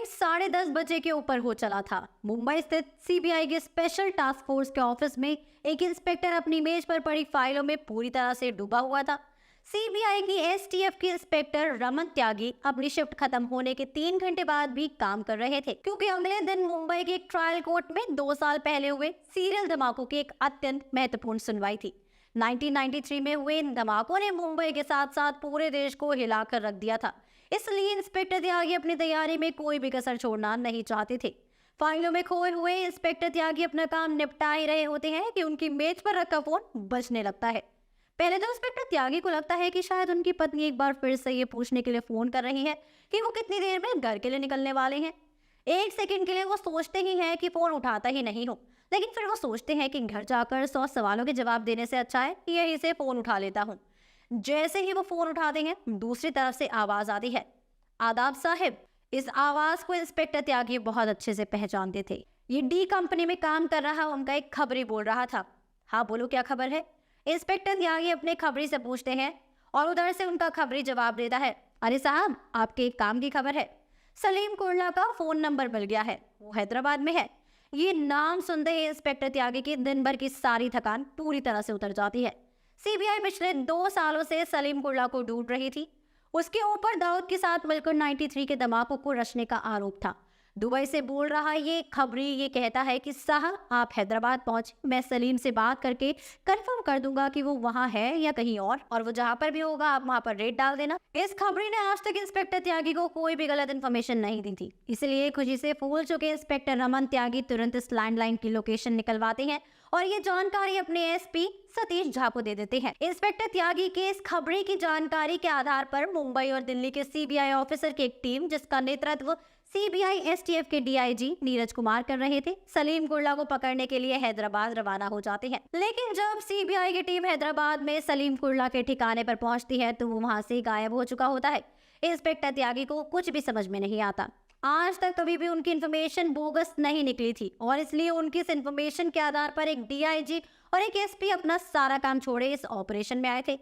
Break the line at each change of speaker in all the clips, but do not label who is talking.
Time 10:30 बजे के ऊपर हो चला था। मुंबई स्थित सीबीआई के स्पेशल टास्क फोर्स के ऑफिस में एक इंस्पेक्टर अपनी मेज पर पड़ी फाइलों में पूरी तरह से डूबा हुआ था। सीबीआई की एसटीएफ के इंस्पेक्टर रमन त्यागी अपनी शिफ्ट खत्म होने के 3 घंटे बाद भी काम कर रहे थे, क्योंकि अगले दिन मुंबई के एक ट्रायल कोर्ट में 2 साल पहले हुए सीरियल धमाकों की एक अत्यंत महत्वपूर्ण सुनवाई थी। 1993 में हुए इन धमाकों ने मुंबई के साथ साथ पूरे देश को हिलाकर रख दिया था। इसलिए इंस्पेक्टर त्यागी अपनी तैयारी में कोई भी कसर छोड़ना नहीं चाहते थे। फाइलों में खोए हुए इंस्पेक्टर त्यागी अपना काम निपटा ही रहे होते हैं कि उनकी मेज पर रखा फोन बजने लगता है। पहले तो इंस्पेक्टर त्यागी को लगता है कि शायद उनकी पत्नी एक बार फिर से ये पूछने के लिए फोन कर रही है कि वो कितनी देर में घर के लिए निकलने वाले हैं। एक सेकंड के लिए वो सोचते ही हैं कि फोन उठाता ही नहीं हो, लेकिन फिर वो सोचते हैं कि घर जाकर 100 सवालों के जवाब देने से अच्छा है कि यहीं से फोन उठा लेता हूँ। जैसे ही वो फोन उठाते हैं, दूसरी तरफ से आवाज आती है, आदाब साहिब। इस आवाज को इंस्पेक्टर त्यागी बहुत अच्छे से पहचानते थे। ये डी कंपनी में काम कर रहा उनका एक खबरी बोल रहा था। हाँ बोलो, क्या खबर है? इंस्पेक्टर त्यागी अपने खबरी से पूछते हैं और उधर से उनका खबरी जवाब देता है, अरे साहब, आपके एक काम की खबर है। सलीम कुर्ला का फोन नंबर मिल गया है, वो हैदराबाद में है। ये नाम सुनते ही इंस्पेक्टर त्यागी की दिन भर की सारी थकान पूरी तरह से उतर जाती है। सीबीआई पिछले 2 सालों से सलीम कुर्ला को ढूंढ रही थी। उसके ऊपर दाऊद के साथ मिलकर 93 के धमाकों को रचने का आरोप था। दुबई से बोल रहा ये खबरी ये कहता है कि साहब, आप हैदराबाद पहुंचे, मैं सलीम से बात करके कंफर्म कर दूंगा कि वो वहां है या कहीं और वो जहां पर भी होगा आप वहां पर रेड डाल देना। इस खबरी ने आज तक इंस्पेक्टर त्यागी को कोई भी गलत इन्फॉर्मेशन नहीं दी थी, इसलिए खुशी से फूल चुके इंस्पेक्टर रमन त्यागी तुरंत इस लैंडलाइन की लोकेशन निकलवाते हैं और ये जानकारी अपने एसपी सतीश झा को दे देते हैं। इंस्पेक्टर त्यागी के इस खबरी की जानकारी के आधार पर मुंबई और दिल्ली के सीबीआई ऑफिसर की एक टीम, जिसका नेतृत्व सीबीआई एसटीएफ के डीआईजी नीरज कुमार कर रहे थे, सलीम कुर्ला को पकड़ने के लिए हैदराबाद रवाना हो जाते हैं। लेकिन जब सीबीआई की टीम हैदराबाद में सलीम कुर्ला के ठिकाने पर पहुंचती है तो वो वहां से गायब हो चुका होता है। इंस्पेक्टर त्यागी को कुछ भी समझ में नहीं आता। आज तक कभी भी उनकी इन्फॉर्मेशन बोगस नहीं निकली थी और इसलिए उनकी इस इन्फॉर्मेशन के आधार पर एक डीआईजी और एक एसपी अपना सारा काम छोड़े इस ऑपरेशन में आए थे।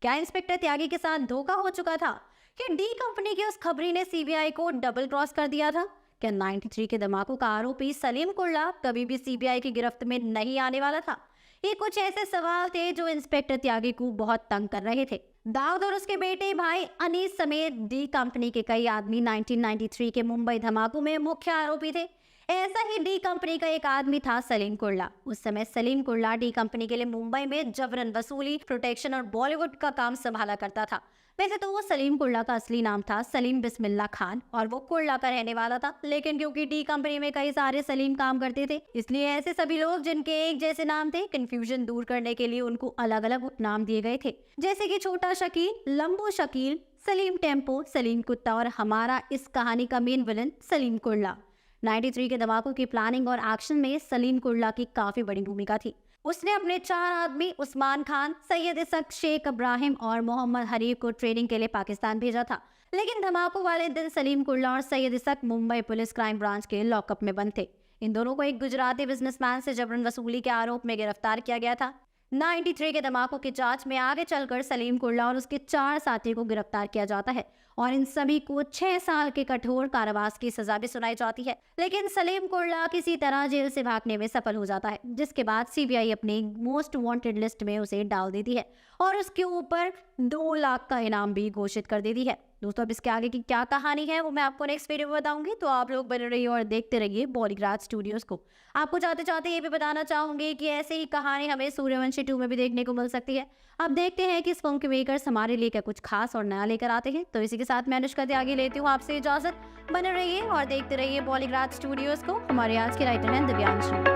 क्या इंस्पेक्टर त्यागी के साथ धोखा हो चुका था? क्या डी कंपनी की उस खबरी ने सीबीआई को डबल क्रॉस कर दिया था? क्या 93 के धमाकों का आरोपी सलीम कुर्ला कभी भी सीबीआई की गिरफ्त में नहीं आने वाला था? ये कुछ ऐसे सवाल थे जो इंस्पेक्टर त्यागी को बहुत तंग कर रहे थे। दाऊद और उसके बेटे भाई अनीस समेत डी कंपनी के कई आदमी 1993 के मुंबई धमाकों में मुख्य आरोपी थे। ऐसा ही डी कंपनी का एक आदमी था सलीम कुर्ला। उस समय सलीम कुर्ला डी कंपनी के लिए मुंबई में जबरन वसूली, प्रोटेक्शन और बॉलीवुड का काम संभाला करता था। वैसे तो वो सलीम कुर्ला का असली नाम था सलीम बिस्मिल्लाह खान और वो कुर्ला का रहने वाला था, लेकिन क्योंकि डी कंपनी में कई सारे सलीम काम करते थे, इसलिए ऐसे सभी लोग जिनके एक जैसे नाम थे, कंफ्यूजन दूर करने के लिए उनको अलग अलग उपनाम दिए गए थे, जैसे कि छोटा शकील, लंबू शकील, सलीम टेम्पो, सलीम कुत्ता और हमारा इस कहानी का मेन विलन सलीम कुर्ला। 93 के धमाकों की प्लानिंग और एक्शन में सलीम कुर्ला की काफी बड़ी भूमिका थी। उसने अपने 4 आदमी उस्मान खान, सैयद इसक, शेख इब्राहिम और मोहम्मद हरीफ को ट्रेनिंग के लिए पाकिस्तान भेजा था। लेकिन धमाकों वाले दिन सलीम कुर्ला और सैयद इसक मुंबई पुलिस क्राइम ब्रांच के लॉकअप में बंद थे। इन दोनों को एक गुजराती बिजनेसमैन से जबरन वसूली के आरोप में गिरफ्तार किया गया था। 93 के धमाकों की जांच में आगे चलकर सलीम कुर्ला और उसके 4 साथी को गिरफ्तार किया जाता है और इन सभी को 6 साल के कठोर कारावास की सजा भी सुनाई जाती है। लेकिन सलीम कुर्ला किसी तरह जेल से भागने में सफल हो जाता है, जिसके बाद सीबीआई अपनी मोस्ट वांटेड लिस्ट में उसे डाल देती है और उसके ऊपर 2 लाख का इनाम भी घोषित कर देती है। दोस्तों, अब इसके आगे की क्या कहानी है वो मैं आपको नेक्स्ट वीडियो में बताऊंगी, तो आप लोग बने रहिए और देखते रहिए बॉलीग्राज स्टूडियोज को। आपको जाते जाते ये भी बताना चाहूंगी कि ऐसे ही कहानी हमें सूर्यवंशी 2 में भी देखने को मिल सकती है। अब देखते हैं कि इस फिल्म के मेकर्स हमारे लिए क्या कुछ खास और नया लेकर आते हैं। तो इसी के साथ मैं अनुष्का त्यागी लेती हूँ आपसे इजाजत। बने रहिए और देखते रहिए बॉलीग्राज स्टूडियोज को। हमारे आज के राइटर हैं दिव्यांशु।